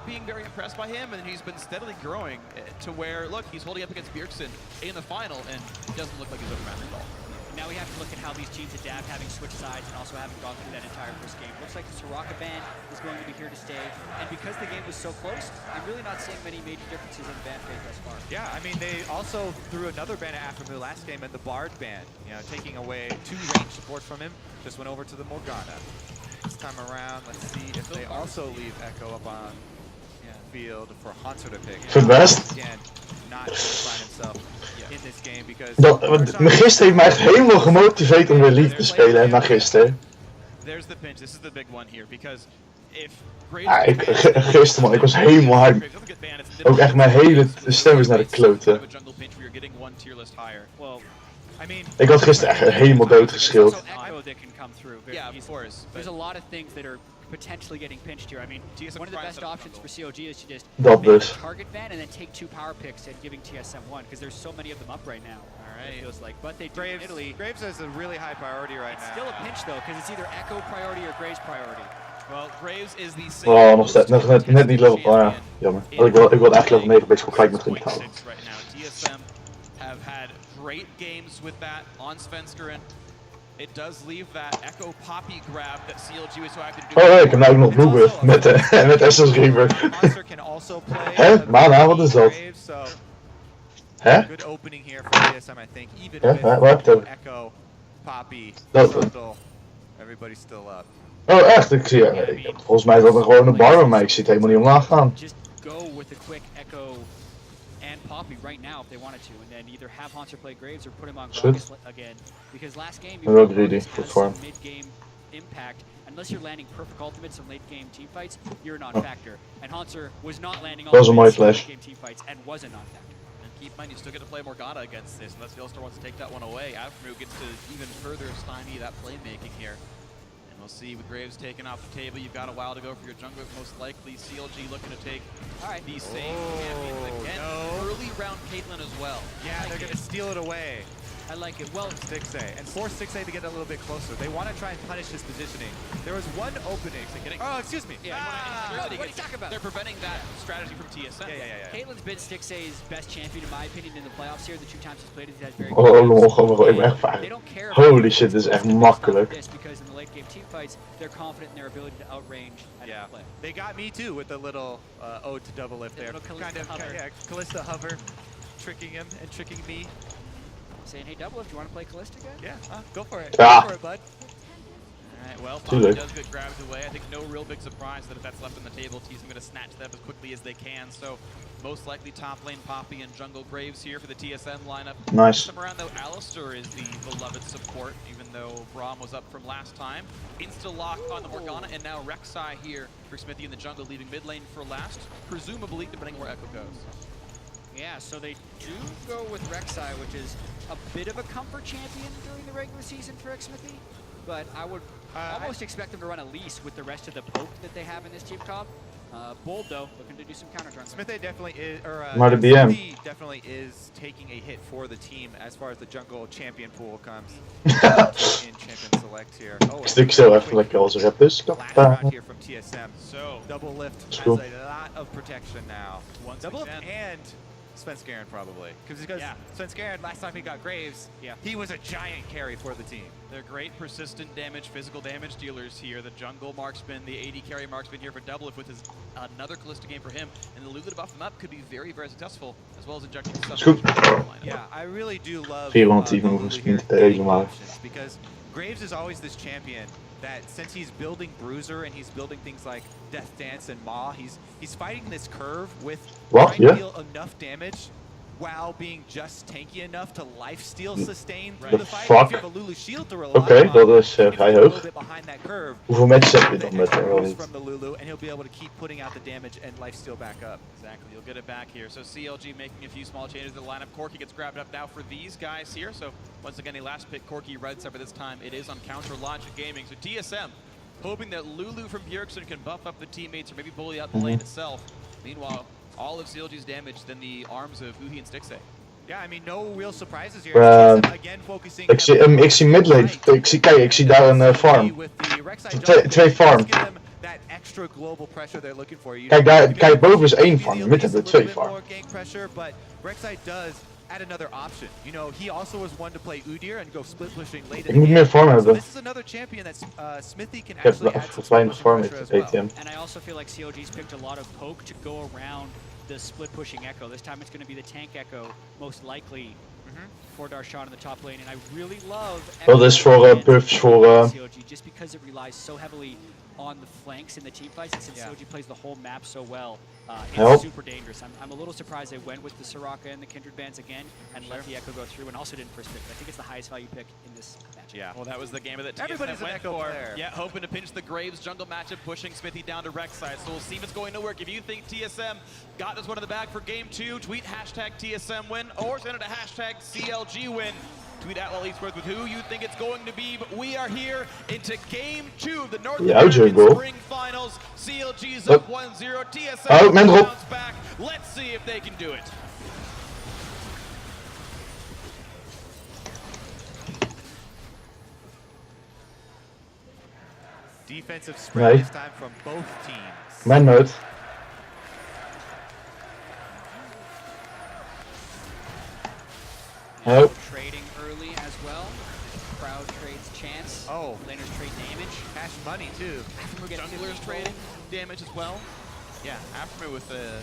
being very impressed by him, and he's been steadily growing to where, look, he's holding up against Bjergsen in the final, and it doesn't look like he's overmatched at all. Now we have to look at how these teams adapt, having switched sides and also having gone through that entire first game. Looks like the Soraka ban is going to be here to stay, and because the game was so close, I'm really not seeing many major differences in the ban phase thus far. Yeah, I mean, they also threw another ban at Aphromoo last game and the Bard ban, you know, taking away 2 range support from him, just went over to the Morgana. This time around, let's see if they also leave Echo up on field for Hanser to pick. Verbaasd. Again, not going to find himself in this game because... Gisteren heeft mij echt helemaal gemotiveerd om weer Leaf te spelen, hè, na gisteren. There's the pinch. This is the big one here because if Ja, gisteren man, ik was helemaal hype. Ook echt mijn hele stem is naar de kloten. Ik had gisteren echt helemaal doodgeschild. Yeah, of course. There's a lot of things that are potentially getting pinched here. I mean, one of the best options for COG is to just make a target ban and then take 2 power picks and giving TSM 1 because there's so many of them up right now. All right, it feels like. But they do in Italy. Graves has a really high priority right now. It's still a pinch though because it's either Echo priority or Graves priority. Well, Graves is the same. Oh, nog steeds net niet level. Oh ja, jammer. Ik wil echt level 9 beetje gelijk met hem houden. TSM have had great games with that on Svenskeren. It does leave that Echo Poppy grab that CLG was so happy to do. Oh ja, ik heb nou ook nog Bluebird met SS Reaver. Hè? Mana, wat is dat? Hè? Good opening here for TSM, I think. Even with waar heb je het? Echo, Poppy, Trundle, everybody's still up. Oh echt? Ik zie, volgens mij is dat gewoon een bar, maar ik zie het helemaal niet omlaag gaan. Just go with the quick Echo and Poppy right now if they wanted to, and then either have Hanser play Graves or put him on Gragas again. Because last game you had some mid-game impact. Unless you're landing perfect ultimates in late-game teamfights, you're a non-factor. And Hanser was not landing ultimates in late-game teamfights and was a non-factor. And keep in mind, you still get to play Morgana against this, unless Yellowstar wants to take that one away. Aphromoo gets to even further stymie that playmaking here. We'll see with Graves taken off the table. You've got a while to go for your jungler. Most likely CLG looking to take these same champions again. Early round Caitlyn as well. Yeah, they're going to steal it away. I like it. Well, Stixxay, and force Stixxay to get a little bit closer. They want to try and punish his positioning. There was one opening. Oh, excuse me. Yeah, what are you talking about? They're preventing that strategy from TSM. Yeah. Caitlyn's been Stixxay's best champion, in my opinion, in the playoffs here. The 2 times he's played it, he has very good. They don't care. Holy shit, dit is echt makkelijk. Because in the late game teamfights, they're confident in their ability to outrange and play. They got me too with the little ode to double lift there. Kalista hover, tricking him and tricking me. Saying, hey, Double, if you want to play Kalista again? Yeah, go for it. Ah. Go for it, bud. Alright, well, Poppy does get grabbed away. I think no real big surprise that if that's left on the table, TSM going to snatch that up as quickly as they can. So, most likely top lane Poppy and jungle Graves here for the TSM lineup. Nice. This time around, though, Alistar is the beloved support, even though Braum was up from last time. Insta-lock on the Morgana, and now Rek'Sai here for Smithy in the jungle, leaving mid lane for last, presumably, depending where Echo goes. Yeah, so they do go with Rek'Sai, which is a bit of a comfort champion during the regular season for Xmithy, but I would almost expect them to run Elise with the rest of the poke that they have in this team comp. Bold though, looking to do some counter jungle. Smithy definitely is, or Smithy definitely is taking a hit for the team as far as the jungle champion pool comes. In champion select here. Oh, Stik zo even lekker als rap is. Here from TSM. So double lift has a lot of protection now. Double lift and Svenskeren probably, because Svenskeren last time he got Graves, he was a giant carry for the team. They're great persistent damage, physical damage dealers here. The jungle marksman, the AD carry marksman here for Double, if with his another Kalista game for him, and the Lulu to buff him up could be very, very successful, as well as injecting some. Yeah, I really do love because Graves is always this champion that since he's building Bruiser and he's building things like Death Dance and Maw, he's fighting this curve with trying to deal enough damage while being just tanky enough to lifesteal sustain through the fight. If you have a Lulu shield to rely on, dat is vrij hoog. behind that curve. Hoeveel matches heb je dan met from the Lulu, and he'll be able to keep putting out the damage and lifesteal back up. Exactly, you'll get it back here. So CLG making a few small changes to the lineup. Corki gets grabbed up now for these guys here. So once again, a last pick Corki red side, but this time it is on counter Logic Gaming. So TSM hoping that Lulu from Bjergsen can buff up the teammates or maybe bully out the lane itself. Meanwhile, all of CLG's damage than the arms of Uhi and Stixxay. Yeah, I mean, no real surprises here. Again, focusing ik zie midlane. Ik zie daar een farm. Twee farm. extra global pressure they're looking for. You Kijk, boven is 1 farm, mid hebben we 2 farm. More gank pressure, but Rek'Sai does add another option. You know, he also was one to play Udyr and go split pushing late in the game. Meer farm So hebben. this is another champion that Smithy can actually add some weinig split farm pushing met pressure as well. ATM. And I also feel like CLG's picked a lot of poke to go around the split pushing Echo. This time it's going to be the tank Echo, most likely, for Darshan in the top lane. And I really love Dat is voor buffs voor... CLG, just because it relies so heavily on the flanks in the team fights, and since CLG plays the whole map so well, it's super dangerous. I'm a little surprised they went with the Soraka and the Kindred bands again and let the Echo go through, and also didn't first pick. I think it's the highest value pick in this match. Yeah, well, that was the game of the Everybody's an Echo player. Yeah, hoping to pinch the Graves jungle matchup, pushing Smithy down to Rek'Sai. So we'll see if it's going to work. If you think TSM got this one in the bag for game 2, tweet hashtag TSM win or send it to hashtag CLG win. Tweet at Esports with who you think it's going to be, but we are here into game 2 of the North American Spring Finals. CLG's up 1-0. TSM bounce back. Let's see if they can do it. Defensive spread this time from both teams. Mijn nood. Oh. Trading early as well. Crowd trades chance. Oh. Laners trade damage. Cash money too. Junglers trading damage as well. Yeah, Aftermath with a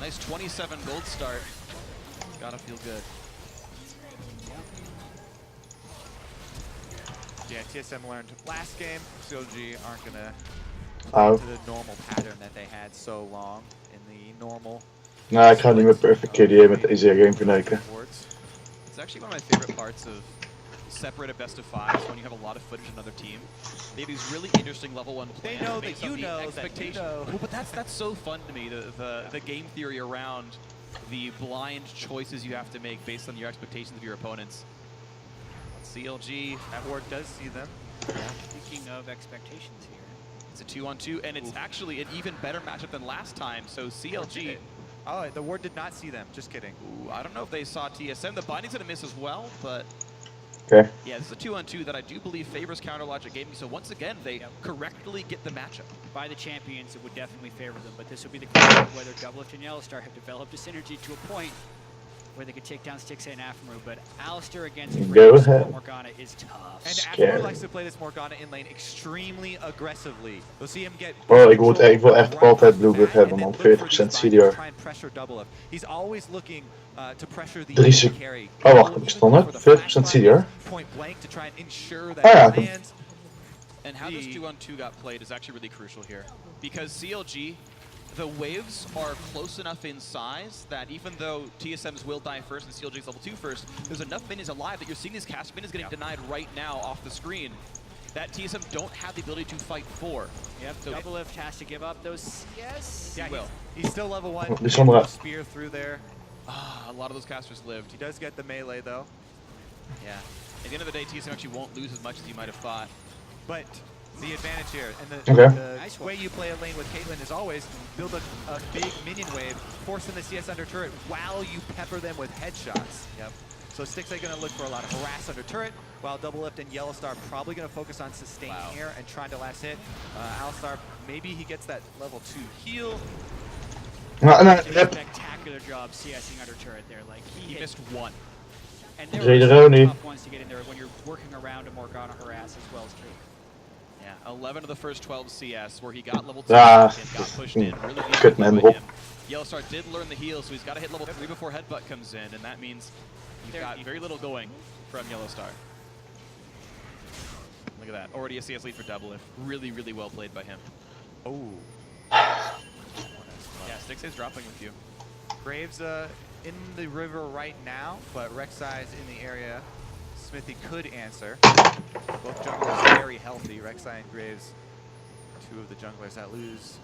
nice 27 gold start. Gotta feel good. Yeah, TSM learned last game. CLG aren't gonna go to the normal pattern that they had so long in the normal. Nou, ik ga niet met perfect KDA met deze game verneuken. It's actually one of my favorite parts of separate best of 5s when you have a lot of footage of another team. They have these really interesting level 1 plans. They know based that on you the know expectation. that you know. Well, but that's so fun to me, the game theory around the blind choices you have to make based on your expectations of your opponents. CLG, that ward does see them. Speaking of expectations here. It's a 2-on-2, and it's actually an even better matchup than last time, so CLG... Oh, the ward did not see them, just kidding. Ooh, I don't know if they saw TSM. The binding's gonna miss as well, but... Okay. Yeah, this is a 2-on-2 that I do believe favors Counter Logic Gaming, so once again, they correctly get the matchup. By the champions, it would definitely favor them, but this would be the question of whether Doublelift and Yellowstar have developed a synergy to a point where they could take down Stixxay and Aftermath, but Alistar against Graves or Morgana is tough. And Aftermath likes to play this Morgana in lane extremely aggressively. You'll see him get... Oh, ik wil echt altijd Blue Buff hebben, man. 40% CDR. He's always looking to pressure the carry. Oh, wacht, heb ik stonden? 40% CDR? Point blank to try and ensure that Oh, ja. And how this 2-on-2 got played is actually really crucial here, because CLG, the waves are close enough in size that even though TSM's will die first and CLG's level 2 first, there's enough minions alive that you're seeing these cast minions getting denied right now off the screen that TSM don't have the ability to fight for. Yep, so Doublelift has to give up those CS. Yeah, he's still level 1. Spear through there. A lot of those casters lived. He does get the melee though. Yeah. At the end of the day, TSM actually won't lose as much as you might have thought. But the advantage here, and the way you play a lane with Caitlyn is always build a big minion wave, force them to CS under turret while you pepper them with headshots. Yep. So Stixxay going to look for a lot of harass under turret, while Doublelift and Yellowstar probably going to focus on sustain here and trying to last hit. Alistar, maybe he gets that level 2 heal. Spectacular job CSing under turret there. Like he missed one. And there were tough ones to get in there when you're working around a Morgana harass as well as Kate. Yeah, 11 of the first 12 CS where he got level 2 and got pushed in. Really good by him. Yellowstar did learn the heal, so he's got to hit level 3 before Headbutt comes in, and that means he's got very little going from Yellowstar. Look at that. Already a CS lead for Doublelift. Really, really well played by him. Oh. Yeah, Stixxay's dropping with you. Graves in the river right now, but Rek'Sai's in the area. Smithy could answer. Both junglers very healthy. Rek'Sai and Graves, 2 of the junglers that lose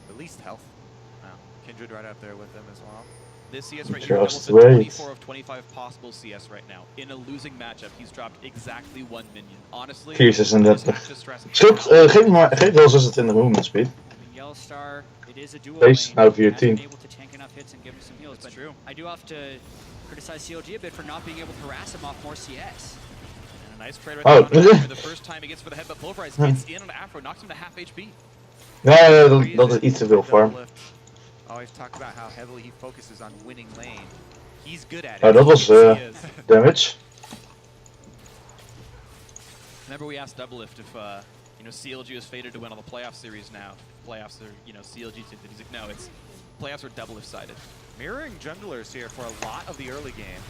the least health. Wow. Kindred right up there with them as well. This CS right here, doubles to 24 of 25 possible CS right now. In a losing matchup, he's dropped exactly 1 minion. Honestly, 436. Geef wel 26 movement speed. Yellowstar, it is a dual Base, lane. now 14. Able to tank enough hits and give him some heals. That's but true. I do have to criticize CLG a bit for not being able to harass him off more CS. And a nice trade right there. The first time he gets for the headbutt, Pulverize gets in on Afro, knocks him to half HP. Nee, dat is iets te veel farm. Always talk about how heavily he focuses on winning lane. He's good at it. Nou, dat was damage. Remember we asked Doublelift if CLG is fated to win all the playoff series now. Playoffs are CLG team. He's like, no, it's playoffs are Doublelift sided. Mirroring junglers here for a lot of the early game.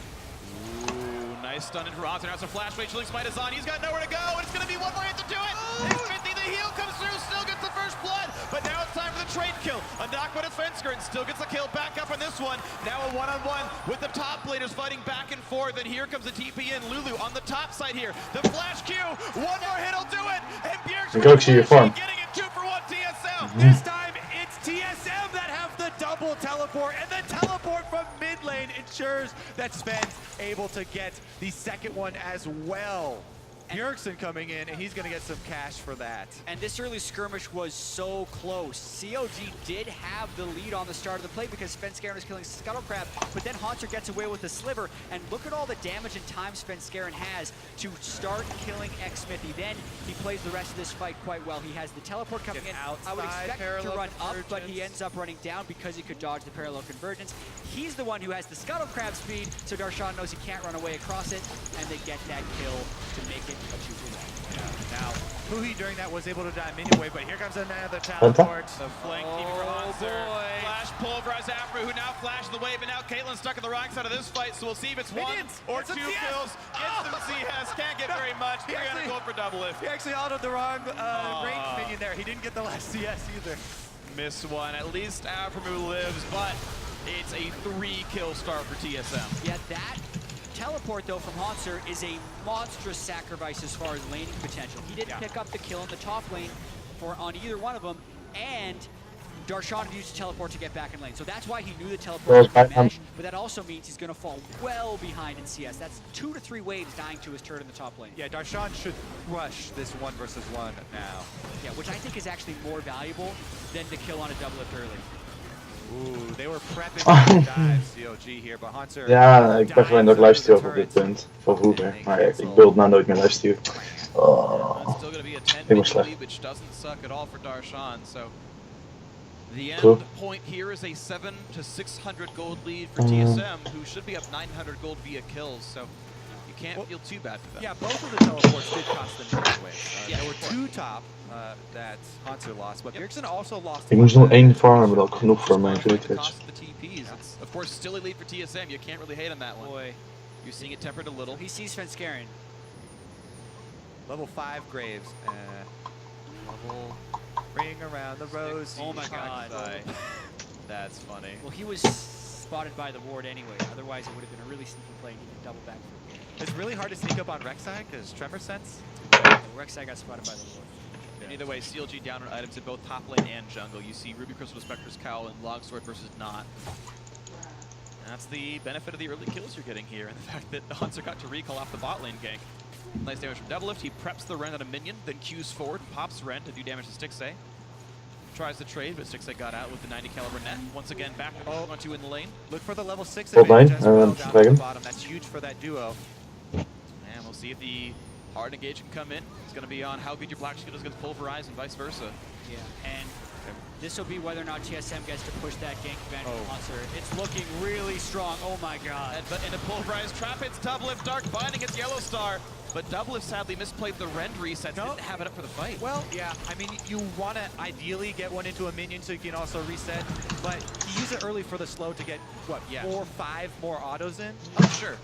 Ooh, nice stun into Ronson. Now it's a flash wave. Chilling Smite is on. He's got nowhere to go, and it's going to be one more hit to do it. X50, the heal comes through, still gets the first blood, but now it's time for the trade kill. A knock by Defensker and still gets the kill back up on this one. Now a one-on-one with the top laners fighting back and forth, and here comes the TP in. Lulu on the top side here. The flash Q, one more hit will do it, and Bjerg's getting it 2 for 1 TSM. This time it's TSM that have the double teleport, and the teleport from mid lane ensures that Sven's able to get the second one as well. Bjergsen coming in, and he's going to get some cash for that. And this early skirmish was so close. COG did have the lead on the start of the play because Svenskeren is killing Scuttlecrab, but then Haunter gets away with the sliver, and look at all the damage and time Svenskeren has to start killing X-Smithy. Then he plays the rest of this fight quite well. He has the teleport coming in. I would expect him to run up, but he ends up running down because he could dodge the parallel convergence. He's the one who has the Scuttlecrab speed, so Darshan knows he can't run away across it, and they get that kill to make it a 2 for 1. Yeah. Now, Puhi during that was able to die minion wave, but here comes another teleport. The flank team for Hanser. Flash pulverized Afro, who now flashes the wave, and now Caitlyn's stuck on the wrong side of this fight, so we'll see if it's Minions. one or two kills. Gets some CS, can't get very much. 300 gold for Doublelift. He actually autoed the wrong range minion there. He didn't get the last CS either. Miss one. At least Aframu lives, but it's a 3-kill start for TSM. Yeah, that teleport, though, from Haunter is a monstrous sacrifice as far as laning potential. He didn't pick up the kill in the top lane on either one of them, and Darshan used to teleport to get back in lane. So that's why he knew the teleport was going to match, but that also means he's going to fall well behind in CS. That's 2 to 3 waves dying to his turret in the top lane. Yeah, Darshan should rush this 1 versus 1 now. Yeah, which I think is actually more valuable than the kill on a Doublelift early. Ooh, they were prepping to dive COG here, but Haunter... Ja, ik ben gewoon nog lifesteal op dit punt. Van vroeger. Maar ik beeld nou nooit meer lifesteal. Oh. Ik was slecht. Which doesn't suck at all for Darshan, so the end Cool. point here is a 700 to 600 gold lead for TSM, who should be up 900 gold via kills, so you can't feel too bad for them. Yeah, both of the teleports did cost them anyway. There were 2 top that Haunter lost, but Bjergsen also lost. Ik moest nog 1 farm hebben, dat ook genoeg voor mijn Twitch. It's, of course, still a lead for TSM. You can't really hate on that one. Boy, you're seeing it tempered a little. He sees Svenskeren. Level 5 Graves. Level ring around the rose. Oh my god. That's funny. Well, he was spotted by the ward anyway. Otherwise, it would have been a really sneaky play. He could double back. It's really hard to sneak up on Rek'Sai because Tremor Sense. Rek'Sai got spotted by the ward. And either way, CLG down on items in both top lane and jungle. You see Ruby Crystal Spectre's Cowl and Longsword versus Not. That's the benefit of the early kills you're getting here, and the fact that Haunter got to recall off the bot lane gank. Nice damage from Doublelift. He preps the Ren on a minion, then Qs forward, pops Ren to do damage to Stixxay. Tries to trade, but Stixxay got out with the 90 caliber net. Once again, back to 2 in the lane. Look for the level 6 Top lane, advantage as well down at the bottom. That's huge for that duo. And we'll see if the hard engage can come in. It's going to be on how good your Black Shield is against Pulverize and vice versa. Yeah, and this will be whether or not TSM gets to push that gank advantage from Haunter. It's looking really strong. Oh my god. But in a Pulverize trap, it's Doublelift Dark binding its Yellow Star. But Doublelift sadly misplayed the rend reset. Didn't have it up for the fight. Well, yeah, I mean, you want to ideally get one into a minion so you can also reset, but he used it early for the slow to get, what, 4 or 5 more autos in? Oh, sure.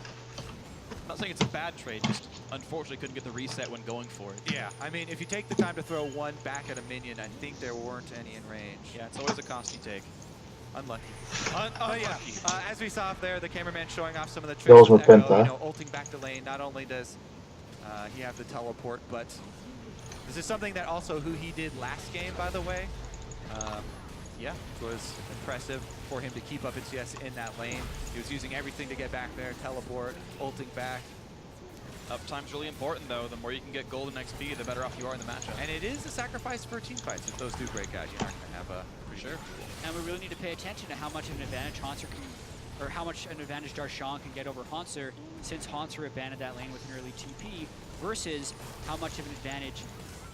I'm not saying it's a bad trade, just unfortunately couldn't get the reset when going for it. Yeah, I mean, if you take the time to throw 1 back at a minion, I think there weren't any in range. Yeah, it's always a cost you take. Unlucky. Unlucky. Yeah, as we saw up there, the cameraman showing off some of the tricks. That was with my Echo, penta. ulting back to lane. Not only does he have the teleport, but this is something that also he did last game, by the way. Yeah, it was impressive for him to keep up his CS in that lane. He was using everything to get back there, teleport, ulting back. Uptime's really important, though. The more you can get gold and XP, the better off you are in the matchup. And it is a sacrifice for team fights. If those do break out, you're not going to have a... For sure. And we really need to pay attention to how much of an advantage Haunter can, or how much an advantage Darshan can get over Haunter, since Haunter abandoned that lane with an early TP, versus how much of an advantage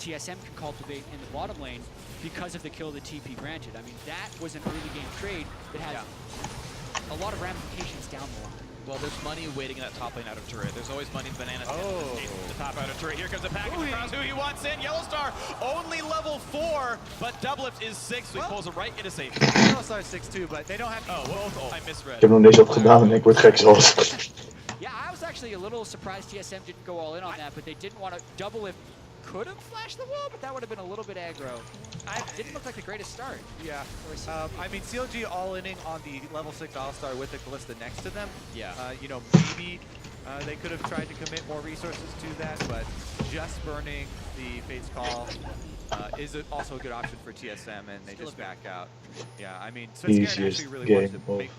TSM can cultivate in the bottom lane because of the kill the TP granted. I mean, that was an early game trade that has a lot of ramifications down the line. Well, there's money waiting in that top lane out of turret. There's always money in Banana the top out of turret. Here comes the package across who he wants in. Yellow Star only level 4, but Doublelift is 6, so he pulls it right into safety. Yellow Star 6-2, but they don't have to both. I misread. Ik heb nog niks opgedaan en ik word gek zoals. Yeah, I was actually a little surprised TSM didn't go all in on that, but they didn't want to Doublelift. Could have flashed the wall, but that would have been a little bit aggro. Didn't look like the greatest start. Yeah. I mean, CLG all-inning on the level 6 All-Star with the Kalista next to them. Yeah. You know, maybe they could have tried to commit more resources to that, but just burning the Fate's Call is also a good option for TSM, and they just back out. Yeah, I mean, Svenskeren actually really wants to make